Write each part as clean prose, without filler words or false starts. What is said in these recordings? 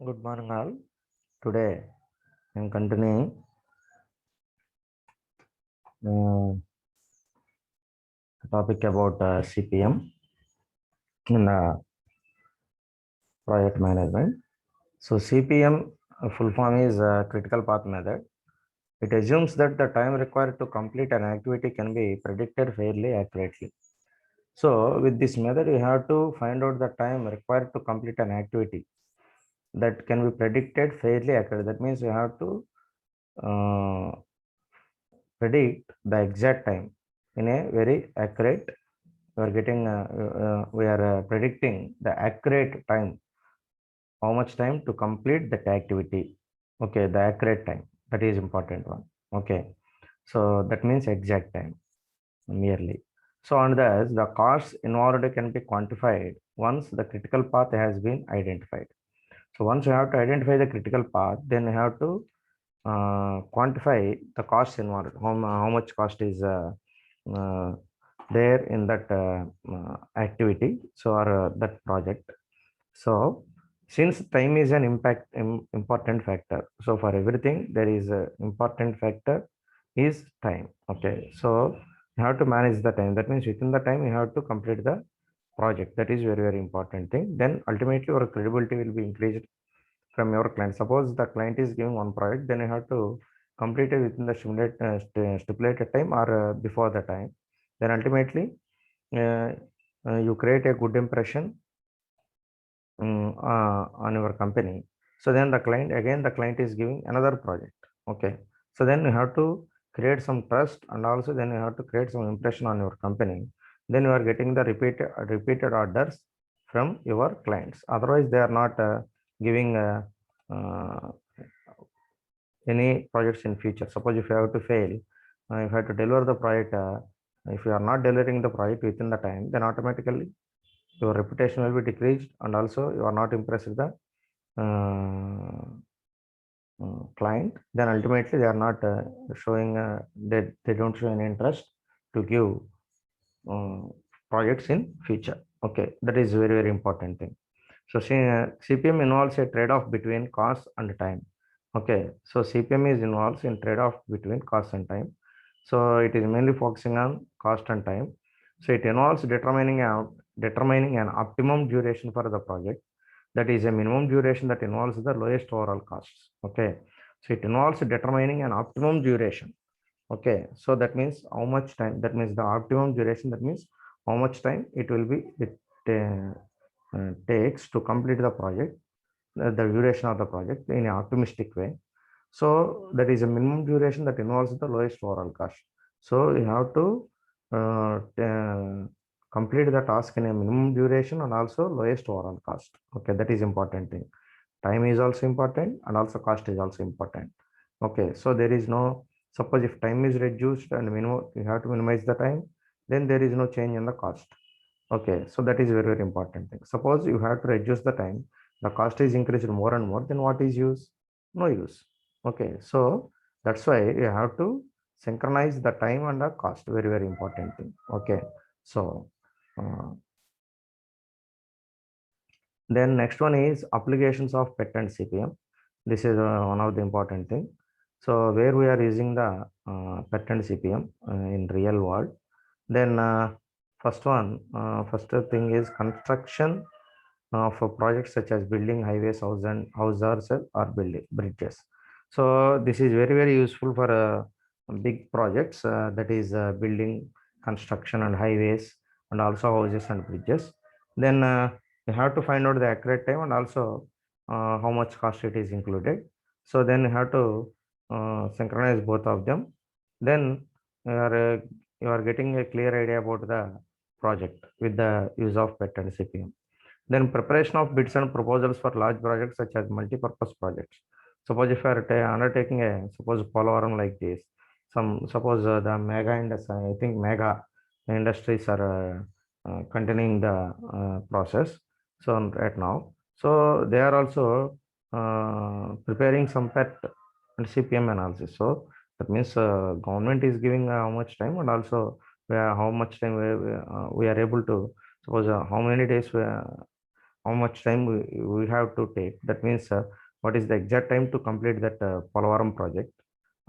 Good morning, all. Today, I'm continuing the topic about CPM in project management. So, CPM full form is critical path method. It assumes that the time required to complete an activity can be predicted fairly accurately. So, with this method, you have to find out the time required to complete an activity that can be predicted fairly accurate. That means you have to uh, predict the exact time in a very accurate. We are predicting the accurate time, how much time to complete that activity. Okay, the accurate time, that is important one. Okay, so that means exact time merely. So on this, the costs involved can be quantified once the critical path has been identified. So once you have to identify the critical path, then you have to quantify the costs involved, how much cost is uh, there in that activity, so or that project. So since time is an important factor, so for everything there is a important factor is time. Okay, so you have to manage the time. That means within the time you have to complete the project. That is very important thing. Then ultimately your credibility will be increased from your client. Suppose the client is giving one project, then you have to complete it within the stipulated time or before the time. Then ultimately uh, you create a good impression on your company. So then the client is giving another project. Okay, so then you have to create some trust, and also then you have to create some impression on your company. Then you are getting the repeated orders from your clients. Otherwise they are not giving uh, any projects in future. Suppose if you have to fail, if you have to deliver the project, if you are not delivering the project within the time, then automatically your reputation will be decreased, and also you are not impressed with the uh, client. Then ultimately they are not showing they don't show any interest to give uh, projects in future. Okay, that is very important thing. So CPM involves a trade-off between cost and time. Okay, so CPM is involves in trade-off between cost and time. So it is mainly focusing on cost and time. So it involves determining an optimum duration for the project. That is a minimum duration that involves the lowest overall costs. Okay, so it involves determining an optimum duration. Okay, so that means how much time, that means the optimum duration, that means how much time it takes to complete the project, the duration of the project in an optimistic way. So that is a minimum duration that involves the lowest overall cost. So you have to complete the task in a minimum duration and also lowest overall cost. Okay, that is important thing. Time is also important and also cost is also important. Okay, so there is no, suppose if time is reduced and minimum, you have to minimize the time, then there is no change in the cost. Okay, so that is very important thing. Suppose you have to reduce the time, the cost is increased more and more, then what is use? No use. Okay, so that's why you have to synchronize the time and the cost. Very important thing. Okay, so uh, then next one is applications of PET and CPM. This is one of the important thing. So where we are using the PET and CPM in real world. Then first thing is construction for projects such as building highways, houses or building bridges. So this is very useful for big projects, that is building, construction and highways, and also houses and bridges. Then you have to find out the accurate time and also how much cost it is included. So then you have to synchronize both of them. Then you are getting a clear idea about the project with the use of PET and CPM. Then preparation of bids and proposals for large projects such as multi-purpose projects. Suppose if you are undertaking a, suppose Polavaram like this, suppose the mega industry, I think mega industries are continuing the process. So right now, so they are also preparing some PET and CPM analysis. So that means government is giving how much time, and also how much time we are able to, suppose how many days how much time we have to take. That means what is the exact time to complete that Polavaram project.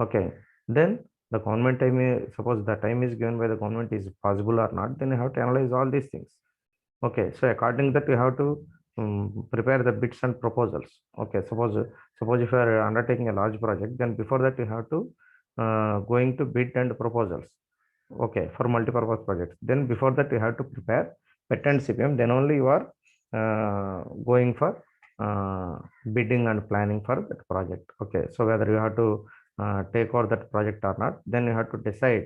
Okay, then the government time, suppose the time is given by the government is possible or not, then you have to analyze all these things. Okay, so according that you have to prepare the bids and proposals. Okay, suppose if you are undertaking a large project, then before that you have to going to bid and proposals. Okay, for multi-purpose projects. Then before that you have to prepare PET and CPM. Then only you are going for bidding and planning for that project. Okay, so whether you have to take over that project or not, then you have to decide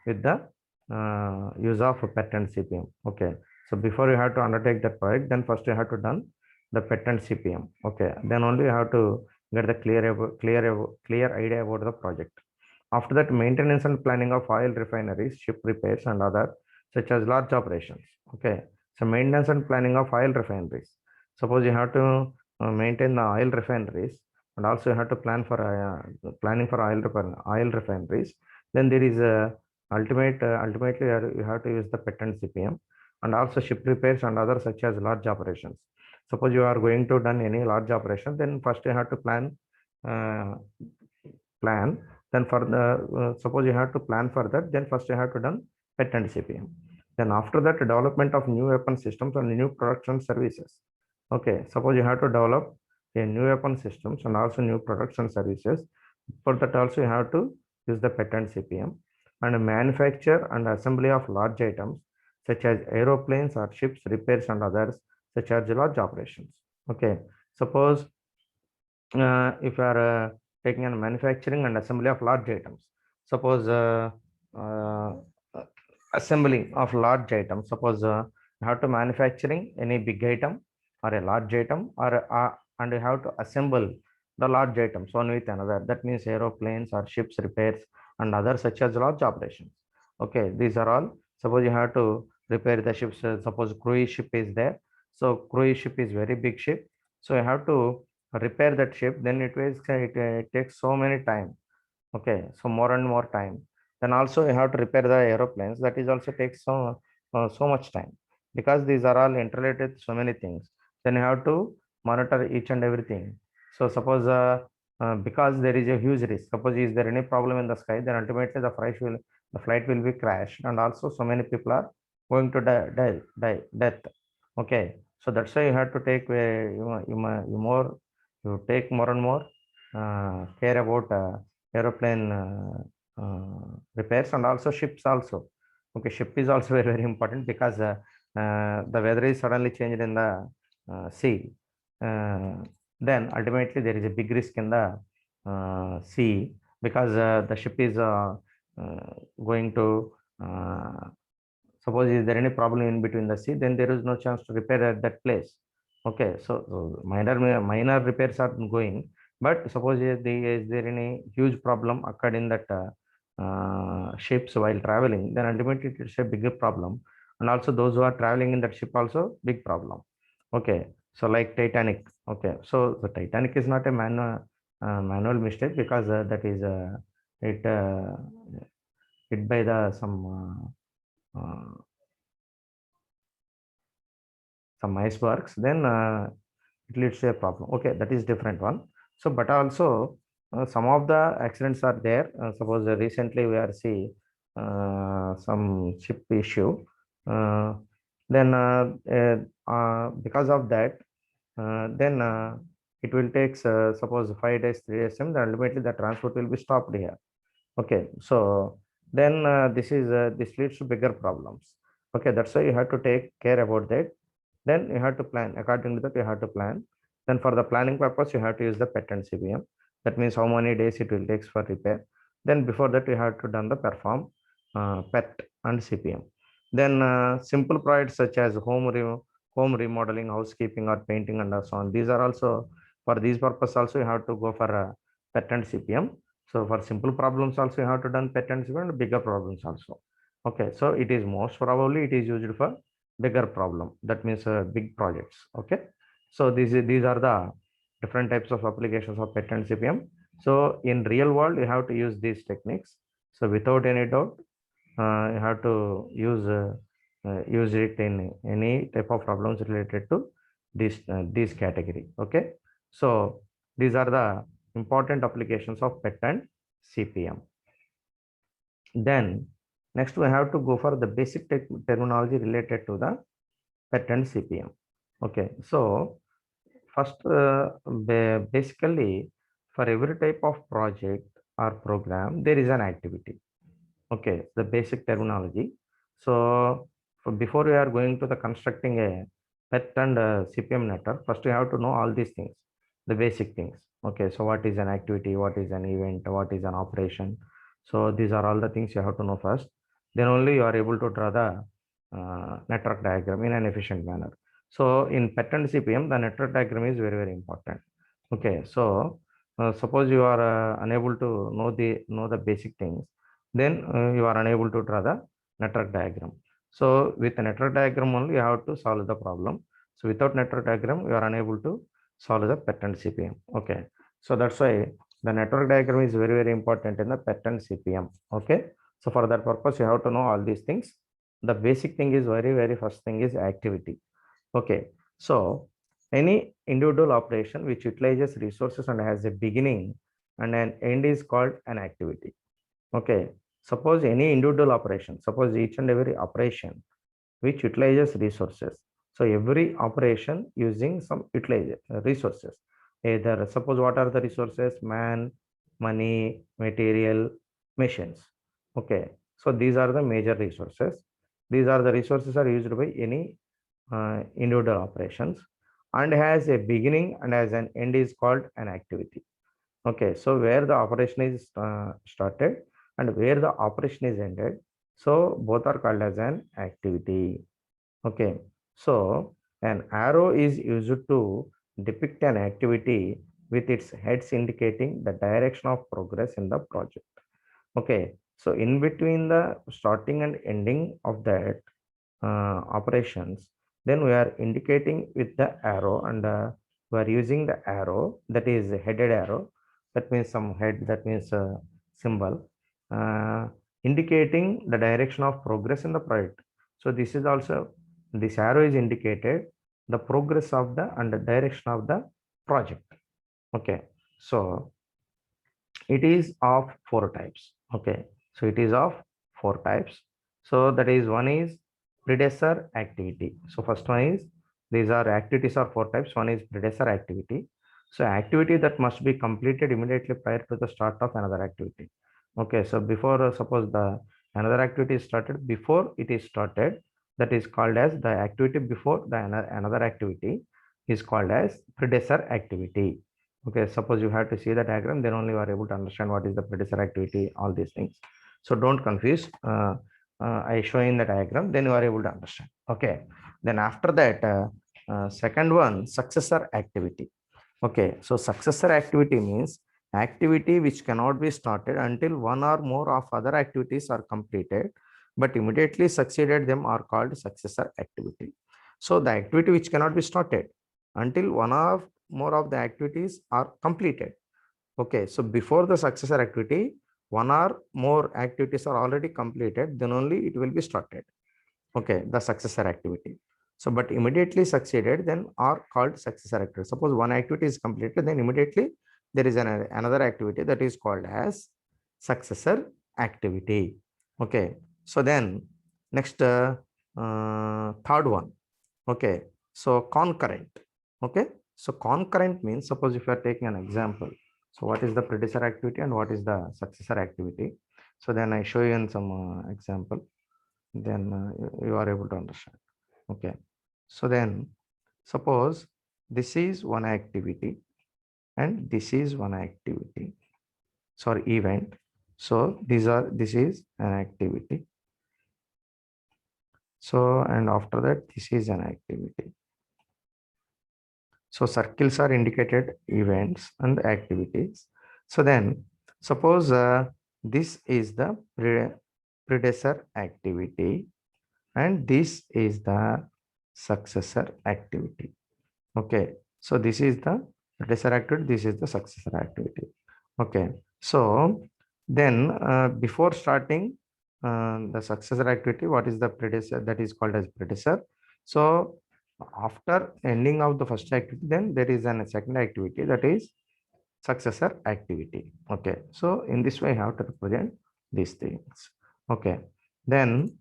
with the use of PET and CPM. Okay, so before you have to undertake that project, then first you have to done the PET and CPM. Okay, then only you have to get the clear idea about the project. After that, maintenance and planning of oil refineries, ship repairs, and other such as large operations. Okay, so maintenance and planning of oil refineries. Suppose you have to maintain the oil refineries, and also you have to plan for planning for oil refineries. Then there is a ultimately you have to use the PET and CPM, and also ship repairs and other such as large operations. Suppose you are going to done any large operation, then first you have to plan. Then for the suppose you have to plan for that, then first you have to done PET and CPM. Then after that, development of new weapon systems and new production services. Okay, suppose you have to develop a new weapon systems and also new products and services. For that also you have to use the PET and CPM. And manufacture and assembly of large items such as aeroplanes or ships, repairs and others such as large operations. Okay, suppose if you are taking on manufacturing and assembly of large items, suppose uh, assembling of large items, suppose you have to manufacturing any big item or a large item, or and you have to assemble the large items one with another. That means aeroplanes or ships repairs and others such as large operations. Okay, these are all. Suppose you have to repair the ships. Suppose cruise ship is there. So cruise ship is very big ship. So you have to repair that ship. Then it takes so many time. Okay, so more and more time. Then also you have to repair the aeroplanes. That is also takes so much time, because these are all interrelated so many things. Then you have to monitor each and everything. So suppose because there is a huge risk. Suppose is there any problem in the sky, then ultimately the flight will be crashed, and also so many people are going to death. Okay, so that's why you have to take you take more and more care about aeroplane repairs and also ships also. Okay, ship is also very important, because the weather is suddenly changed in the sea. Then ultimately there is a big risk in the sea, because the ship is going to suppose is there any problem in between the sea, then there is no chance to repair at that place. Okay, so minor repairs are going, but suppose is there any huge problem occurred in that ships while traveling, then ultimately it's a bigger problem, and also those who are traveling in that ship also big problem. Okay, so like Titanic. Okay, so the Titanic is not a manual mistake, because that is it hit by the some icebergs, then it leads to a problem. Okay, that is different one. So but also some of the accidents are there. Suppose recently we are see some ship issue. Then because of that, then it will take suppose 5 days, 3 days, then ultimately the transport will be stopped here. Okay, so then this leads to bigger problems. Okay, that's why you have to take care about that. Then you have to plan according to that. You have to plan. Then for the planning purpose, you have to use the PET and CPM. That means how many days it will take for repair. Then before that, you have to done the perform PET and CPM. Then simple projects such as home remodeling, housekeeping, or painting, and so on. These are also for these purpose. Also, you have to go for PET and CPM. So for simple problems also you have to done PET and CPM, and bigger problems also. Okay, so it is most probably it is used for bigger problem. That means big projects. Okay, so these are the different types of applications of PET and CPM. So in real world you have to use these techniques. So without any doubt, you have to use it in any type of problems related to this category. Okay, so these are the important applications of PET and CPM. Then next we have to go for the basic terminology related to the PET and CPM. Okay, so first basically for every type of project or program there is an activity. Okay, the basic terminology. So before we are going to the constructing a PET and CPM network, first you have to know all these things, the basic things. Okay, so what is an activity, what is an event, what is an operation. So these are all the things you have to know first. Then only you are able to draw the network diagram in an efficient manner. So in PET and CPM, the network diagram is very, very important. Okay, so suppose you are unable to know the basic things, then you are unable to draw the network diagram. So with the network diagram only you have to solve the problem. So without network diagram you are unable to solve the PET and CPM. Okay, so that's why the network diagram is very, very important in the PET and CPM. Okay, so for that purpose you have to know all these things. The basic thing is very, very first thing is activity. Okay, so any individual operation which utilizes resources and has a beginning and an end is called an activity. Okay, suppose any individual operation, suppose each and every operation which utilizes resources. So every operation using some resources. Either suppose what are the resources? Man, money, material, machines. Okay, so these are the major resources. These are the resources are used by any individual operations and has a beginning and as an end is called an activity. Okay, so where the operation is started and where the operation is ended, so both are called as an activity. Okay, so an arrow is used to depict an activity with its heads indicating the direction of progress in the project. Okay, so in between the starting and ending of that operations, then we are indicating with the arrow and we are using the arrow, that is a headed arrow, that means some head, that means a symbol indicating the direction of progress in the project. So this is also, this arrow is indicated the progress of the and the direction of the project. Okay, so it is of 4 types. Okay, so it is of 4 types. So that is, one is predecessor activity. So first one is, these are activities are 4 types. One is predecessor activity. So activity that must be completed immediately prior to the start of another activity. Okay, so before suppose the another activity is started, before it is started, that is called as the activity before the another activity is called as predecessor activity. Okay, suppose you have to see the diagram, then only you are able to understand what is the predecessor activity, all these things. So don't confuse. I show in the diagram, then you are able to understand. Okay, then after that, second one, successor activity. Okay, so successor activity means activity which cannot be started until one or more of other activities are completed, but immediately succeeded them are called successor activity. So the activity which cannot be started until one or more of the activities are completed. Okay, so before the successor activity, one or more activities are already completed, then only it will be started. Okay, the successor activity. So, but immediately succeeded then are called successor activity. Suppose one activity is completed, then immediately there is another activity that is called as successor activity. Okay, so then next third one. Okay, so concurrent. Okay, so concurrent means, suppose if you are taking an example, so what is the predecessor activity and what is the successor activity? So then I show you in some example, then you are able to understand. Okay, so then suppose this is one activity and this is one activity, sorry, event. So this is an activity. So, and after that, this is an activity. So circles are indicated events and activities. So then suppose this is the predecessor activity and this is the successor activity. Okay, so this is the predecessor activity, this is the successor activity. Okay, so then before starting the successor activity, what is the predecessor? That is called as predecessor. So After ending of the first activity, then there is a second activity, that is successor activity. Okay, so in this way I have to represent these things. Okay, then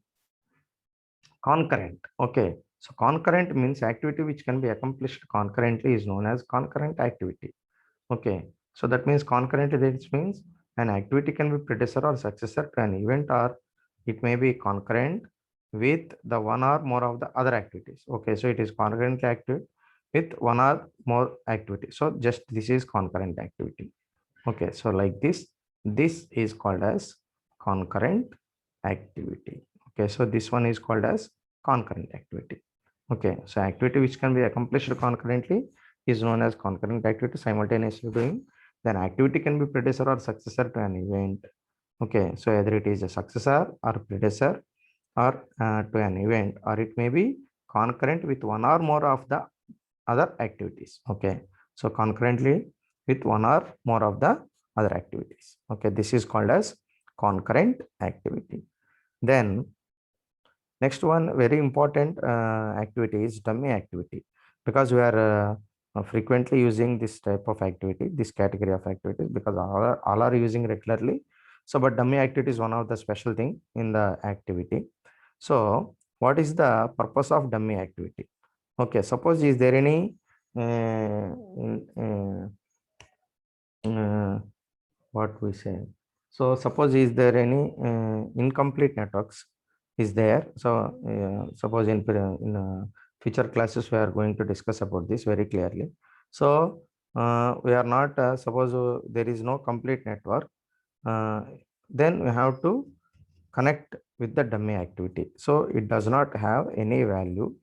concurrent. Okay, so concurrent means activity which can be accomplished concurrently is known as concurrent activity. Okay, so that means concurrently, that means an activity can be predecessor or successor to an event, or it may be concurrent with the one or more of the other activities. Okay, so it is concurrently active with one or more activity. So just this is concurrent activity. Okay, so like this is called as concurrent activity. Okay, so this one is called as concurrent activity. Okay, so activity which can be accomplished concurrently is known as concurrent activity, simultaneously doing. Then activity can be predecessor or successor to an event. Okay, so either it is a successor or predecessor or to an event, or it may be concurrent with one or more of the other activities. Okay, so concurrently with one or more of the other activities. Okay, this is called as concurrent activity. Then next one very important activity is dummy activity, because we are frequently using this type of activity, this category of activities, because all are using regularly. So but dummy activity is one of the special thing in the activity. So what is the purpose of dummy activity? Okay, suppose is there any uh, uh, what we say, so suppose is there any incomplete networks is there. So suppose in future classes we are going to discuss about this very clearly. So we are not suppose there is no complete network, uh, then we have to connect with the dummy activity, so it does not have any value.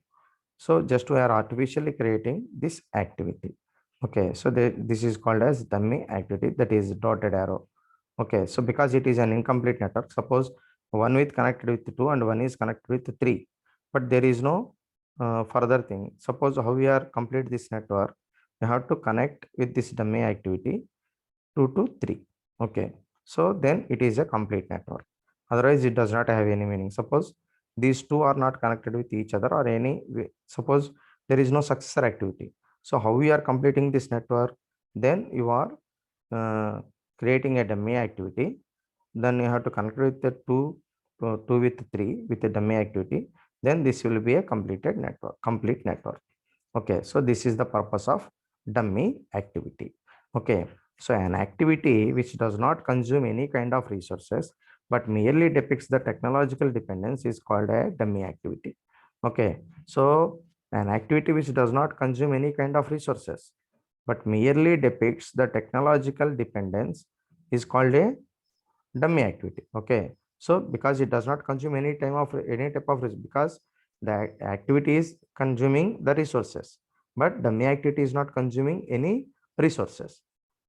So just we are artificially creating this activity. Okay, so this is called as dummy activity, that is dotted arrow. Okay, so because it is an incomplete network, suppose one is connected with 2 and one is connected with 3, but there is no further thing. Suppose how we are complete this network, we have to connect with this dummy activity 2 to 3. Okay, so then it is a complete network, otherwise it does not have any meaning. Suppose these two are not connected with each other or any way. Suppose there is no successor activity, so how we are completing this network? Then you are uh, creating a dummy activity, then you have to connect with the 2 with 3 with the dummy activity, then this will be a completed network, complete network. Okay, so this is the purpose of dummy activity. Okay, so an activity which does not consume any kind of resources but merely depicts the technological dependence is called a dummy activity. Okay, so an activity which does not consume any kind of resources but merely depicts the technological dependence is called a dummy activity. Okay, so because it does not consume any time of any type of risk, because the activity is consuming the resources, but dummy activity is not consuming any resources.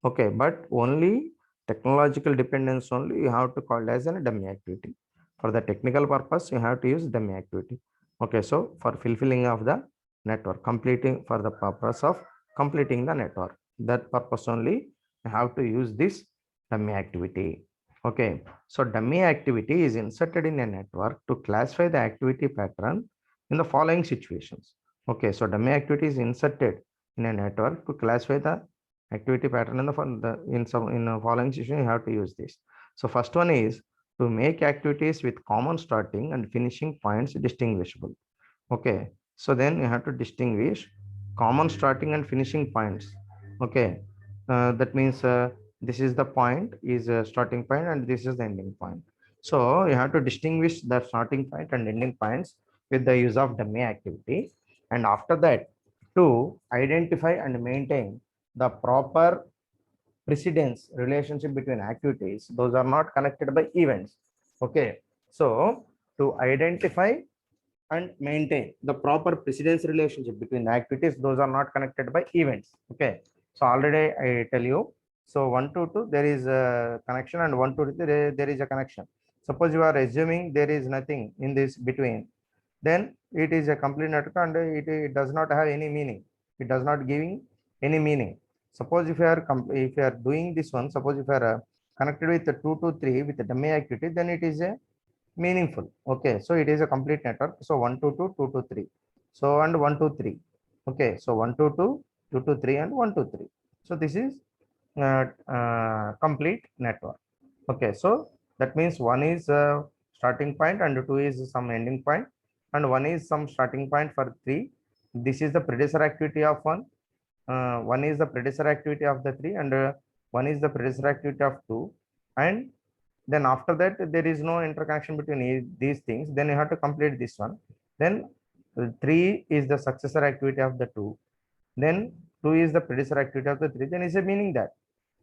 Okay, but only technological dependence only you have to call as a dummy activity. For the technical purpose you have to use dummy activity. Okay, so for fulfilling of the network, completing for the purpose of completing the network, that purpose only you have to use this dummy activity. Okay, so dummy activity is inserted in a network to classify the activity pattern in the following situations. Okay, so dummy activity is inserted in a network to classify the activity pattern in the following situation. You have to use this. So first one is to make activities with common starting and finishing points distinguishable. Okay, so then you have to distinguish common starting and finishing points. Okay, that means this is the point is a starting point and this is the ending point. So you have to distinguish the starting point and ending points with the use of dummy activity, and after that to identify and maintain the proper precedence relationship between activities, those are not connected by events. Okay, so to identify and maintain the proper precedence relationship between the activities, those are not connected by events. Okay, so already I tell you, so 1 to 2 there is a connection and 1 to 3 there is a connection. Suppose you are assuming there is nothing in this between, then it is a complete network and it does not have any meaning, it does not giving any meaning. Suppose if you are doing this one, suppose if you are connected with the 2 to 3 with the dummy activity, then it is a meaningful. Okay, so it is a complete network. So 1 to 2, 2 to 3. So and 1 2 3. Okay, so 1 2 2, 2 2 3, and 1 2 3. So this is complete network. Okay, so that means one is starting point and two is some ending point, and one is some starting point for three. This is the predecessor activity of one. One is the predecessor activity of the three, and one is the predecessor activity of two. And then after that, there is no interconnection between these things. Then you have to complete this one. Then three is the successor activity of the two. Then two is the predecessor activity of the three. Then is a meaning that.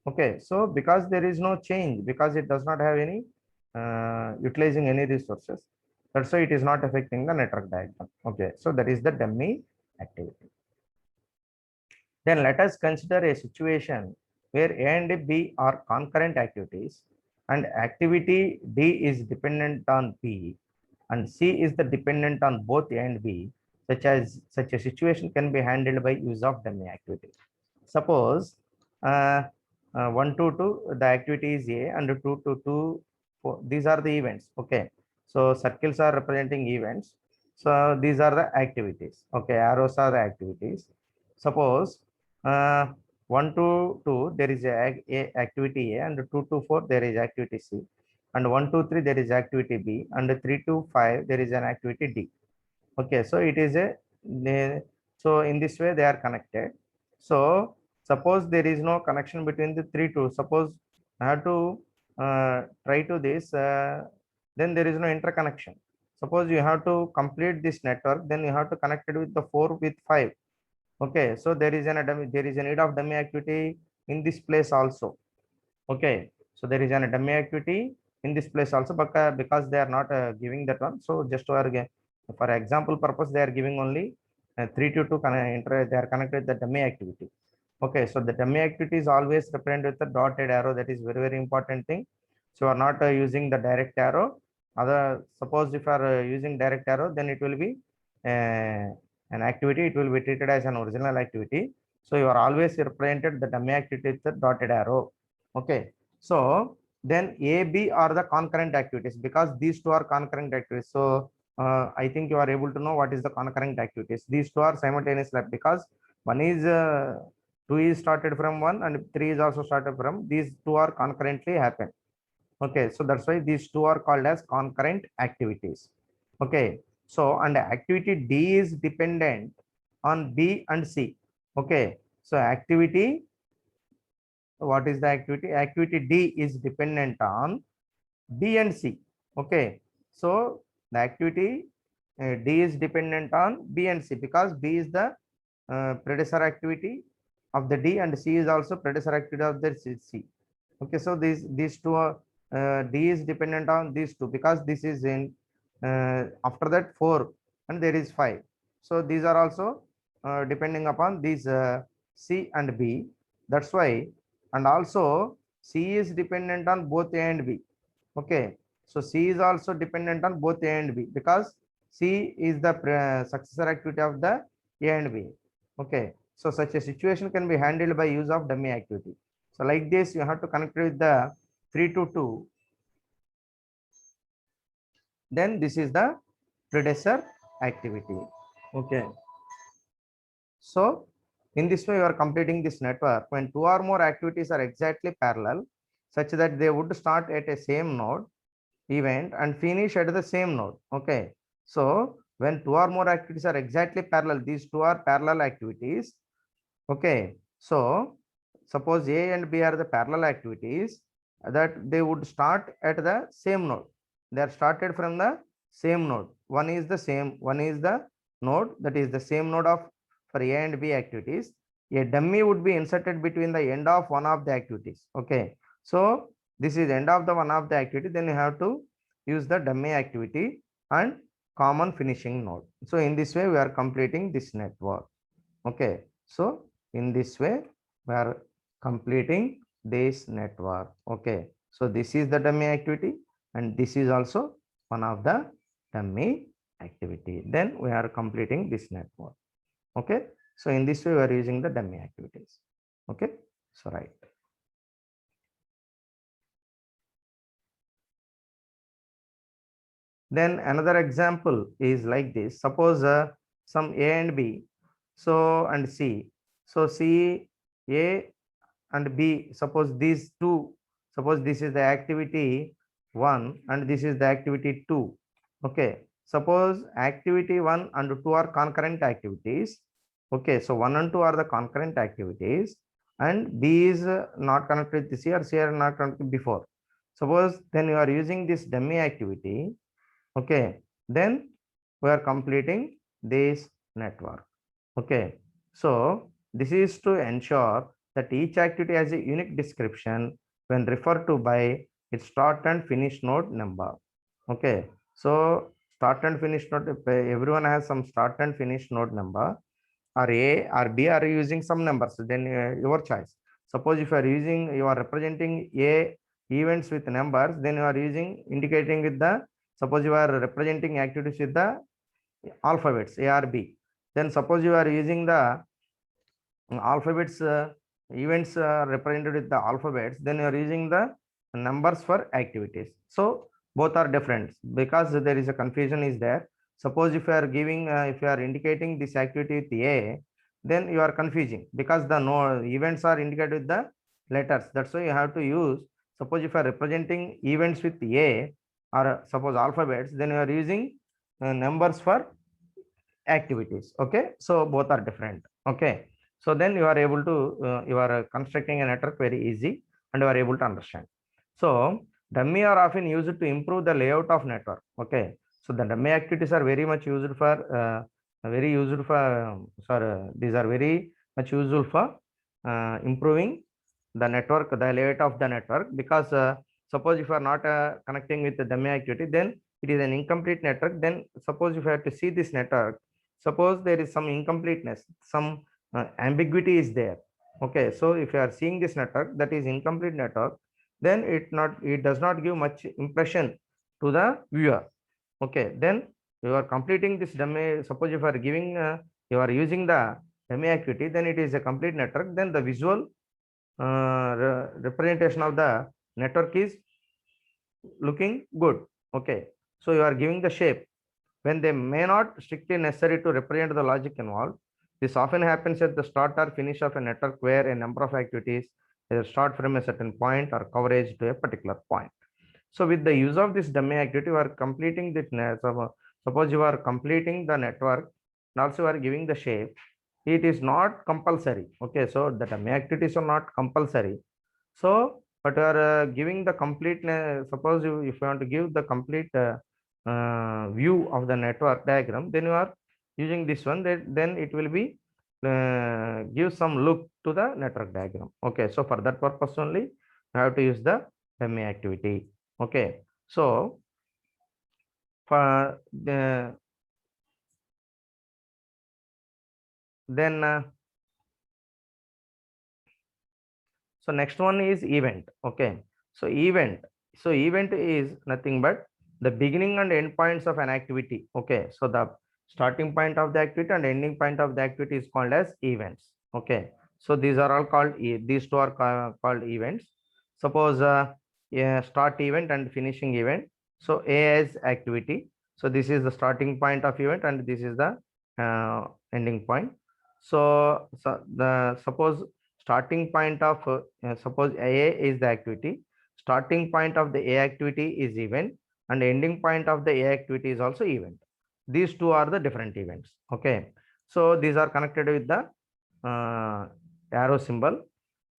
Okay, so because there is no change, because it does not have any utilizing any resources, that's why it is not affecting the network diagram. Okay, so that is the dummy activity. Then let us consider a situation where A and B are concurrent activities and activity D is dependent on B and C is the dependent on both A and B. Such a situation can be handled by use of dummy activity. Suppose uh, 1 to 2 the activity is A and 2 to 2 4. These are the events. Okay, so circles are representing events. So these are the activities. Okay, arrows are the activities. Suppose 1 to 2 there is a activity A, and 2 to 4 there is activity C, and 1 to 3 there is activity B, and 3 to 5 there is an activity D. Okay, so it is so in this way they are connected. So suppose there is no connection between the three two. Suppose I have to try to this, then there is no interconnection. Suppose you have to complete this network, then you have to connect it with the 4 with 5. Okay, so there is a need of dummy activity in this place also. Okay, so there is a dummy activity in this place also, but because they are not giving that one, so just for example purpose they are giving only 3 to 2 they are connected with the dummy activity. Okay, so the dummy activity is always represented with the dotted arrow. That is very important thing. So you are not using the direct arrow. Other, suppose if you are using direct arrow, then it will be an activity. It will be treated as an original activity. So you are always represented the dummy activity with the dotted arrow. Okay, so then A, B are the concurrent activities because these two are concurrent activities. So I think you are able to know what is the concurrent activities. These two are simultaneously because one is 2 is started from 1 and 3 is also started from. These two are concurrently happen. Okay, so that's why these two are called as concurrent activities. Okay, so and activity D is dependent on B and C. Okay, so activity, what is the activity? Activity D is dependent on B and C. Okay, so the activity D is dependent on B and C because B is the predecessor activity of the D and C is also predecessor activity of the C. Okay, so these two are D is dependent on these two because this is in after that 4 and there is 5. So these are also depending upon these C and B. That's why, and also C is dependent on both A and B. Okay, so C is also dependent on both A and B because C is the successor activity of the A and B. Okay, so such a situation can be handled by use of dummy activity. So like this, you have to connect with the 3 to 2. Then this is the predecessor activity. Okay, so in this way, you are completing this network when two or more activities are exactly parallel, such that they would start at a same node event and finish at the same node. Okay, so when two or more activities are exactly parallel, these two are parallel activities. Okay, so suppose A and B are the parallel activities that they would start at the same node. They are started from the same node. One is the node that is the same node of for A and B activities. A dummy would be inserted between the end of one of the activities. Okay, so this is end of the one of the activity. Then you have to use the dummy activity and common finishing node. So in this way, we are completing this network. Okay, so in this way we are completing this network. Okay, so this is the dummy activity and this is also one of the dummy activity. Then we are completing this network. Okay, so in this way we are using the dummy activities. Okay, so right. Then another example is like this. Suppose some A and B, so and C. So C, A and B, suppose these two, suppose this is the activity 1 and this is the activity 2. Okay, suppose activity 1 and 2 are concurrent activities. Okay, so 1 and 2 are the concurrent activities, and B is not connected with C, or C are not connected before. Suppose then you are using this dummy activity. Okay, then we are completing this network. Okay, so this is to ensure that each activity has a unique description when referred to by its start and finish node number. Okay, so start and finish node, everyone has some start and finish node number, or A or B are using some numbers, then your choice. Suppose if you are representing A events with numbers, then you are using indicating with the, suppose you are representing activities with the alphabets A or B. Then suppose you are using the alphabets events represented with the alphabets, then you are using the numbers for activities. So both are different, because there is a confusion is there. Suppose if you are giving if you are indicating this activity with A, then you are confusing, because the no events are indicated with the letters. That's why you have to use, suppose if you are representing events with A, or suppose alphabets, then you are using numbers for activities. Okay, so both are different. Okay, so then you are able to you are constructing a network very easy, and you are able to understand. So dummy are often used to improve the layout of network. Okay, so the dummy activities are very much used for these are very much useful for improving the network, the layout of the network, because suppose if you are not connecting with the dummy activity, then it is an incomplete network. Then suppose if you have to see this network, suppose there is some incompleteness, some ambiguity is there. Okay, so if you are seeing this network that is incomplete network, then it does not give much impression to the viewer. Okay, then you are completing this dummy. Suppose if you are giving you are using the dummy activity, then it is a complete network. Then the visual representation of the network is looking good. Okay, so you are giving the shape when they may not strictly necessary to represent the logic involved. This often happens at the start or finish of a network, where a number of activities either start from a certain point or coverage to a particular point. So with the use of this dummy activity, you are completing this. Suppose you are completing the network and also you are giving the shape. It is not compulsory. Okay, so the dummy activities are not compulsory. So, but you are giving the complete. Suppose if you want to give the complete view of the network diagram, then you are using this one. Then it will be give some look to the network diagram. Okay, so for that purpose only, you have to use the dummy activity. Okay, so for the then so next one is event. Okay, so event is nothing but the beginning and end points of an activity. Okay, so the starting point of the activity and ending point of the activity is called as events. Okay, so these are all called these two are called events. Suppose start event and finishing event. So A is activity, so this is the starting point of event and this is the ending point. So the suppose starting point of suppose A is the activity, starting point of the A activity is event, and ending point of the A activity is also event. These two are the different events. Okay, so these are connected with the arrow symbol.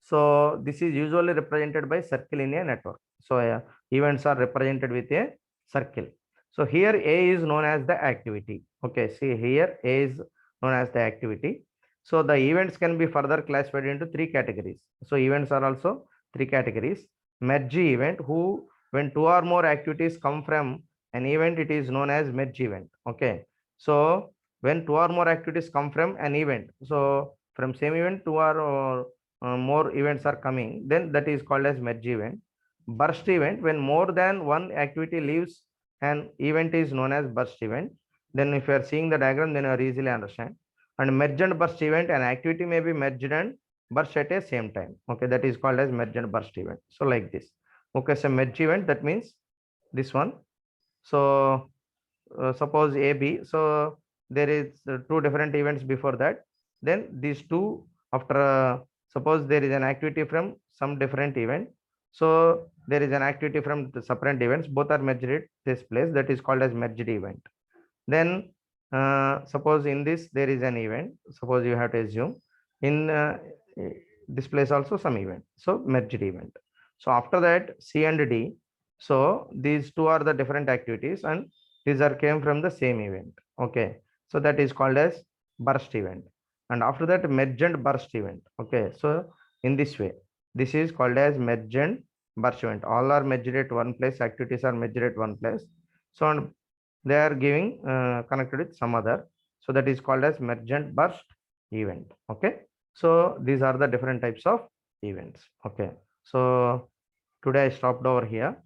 So this is usually represented by circle in a network. So events are represented with a circle. So here A is known as the activity. Okay, see here A is known as the activity. So the events can be further classified into three categories. So events are also three categories. Merge event, who when two or more activities come from an event, it is known as merge event. Okay, so when two or more activities come from an event, so from same event two or more events are coming, then that is called as merge event. Burst event, when more than one activity leaves an event, is known as burst event. Then if you are seeing the diagram, then you are easily understand. And merge and burst event, an activity may be merged and burst at a same time. Okay, that is called as merge and burst event. So like this. Okay, so merge event, that means this one. So suppose AB, so there is two different events before that. Then these two, after suppose there is an activity from some different event, so there is an activity from the separate events, both are merged at this place, that is called as merged event. Then suppose in this there is an event, suppose you have to assume in this place also some event, so merged event. So after that C and D, so these two are the different activities and these are came from the same event. Okay, so that is called as burst event. And after that merge and burst event. Okay, so in this way this is called as merge and burst event. All are merged at one place, activities are merged at one place, so they are giving connected with some other, so that is called as merge and burst event. Okay, so these are the different types of events. Okay, so today I stopped over here.